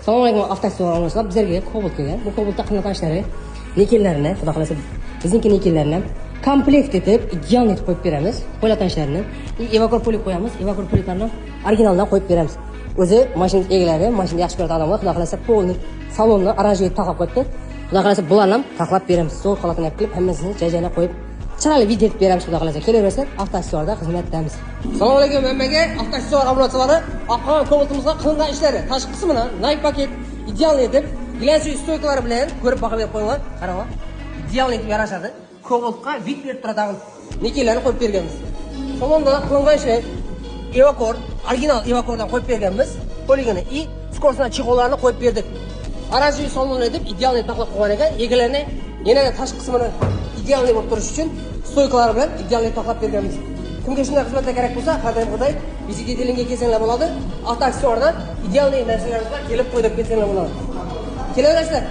Assalomu alaykum avtomobilchilar. Bizlarga Cobalt kelgan. Bu Cobaltda qilgan ishlari, nikellarni, xudo xolasa bizniki nikellarni komplekt etib, ideal etib qo'yib beramiz. Qo'yilgan ishlarini evakor polik qo'yamiz. Evakor poliklarni originaldan qo'yib beramiz. O'zi mashina egalari, mashina yaxshi ko'radigan odamlar, xudo xolasa polni salonni aranjyet taqib qo'yibdi. Xudo xolasa bularni ham taqlab beramiz. Zo'r holatini qilib, hammasini joy-joyiga qo'yib chiroyli video etib beramiz. Xudo xolasa kelaverasizlar, avtomobilchilarda xizmatdamiz. Assalomu alaykum hammaga. Avtomobilchilar obunachilar, oqqon Cobaltimizga qilingan ishlari tashqi qismini Nike paket ideal etib, glazli stoykalari bilan ko'rib baholab qo'yinglar. Qarang, ideal etib yarashadi. Cobaltga vid berib turadigan nikellarni qo'yib berganmiz. Salonda qilingan ishlar evakor, original evakordan qo'yib berganmiz. Poligoni и skorsna chig'olarni qo'yib berdik. Aranjli salon etib ideal etib taqlab qo'ygan ekan, egalarni yana tashqi qismini ideal bo'lib turish uchun stoykalar bilan ideal etib taqlab berganmiz. Kimga shunday xizmatlar kerak bo'lsa, har doim xuday bizni detailinga kelsanglar bo'ladi. Avtoaksiyondan ideal narsalarga kelib qo'yib ketsanglar bo'ladi. Kelaverasizlar.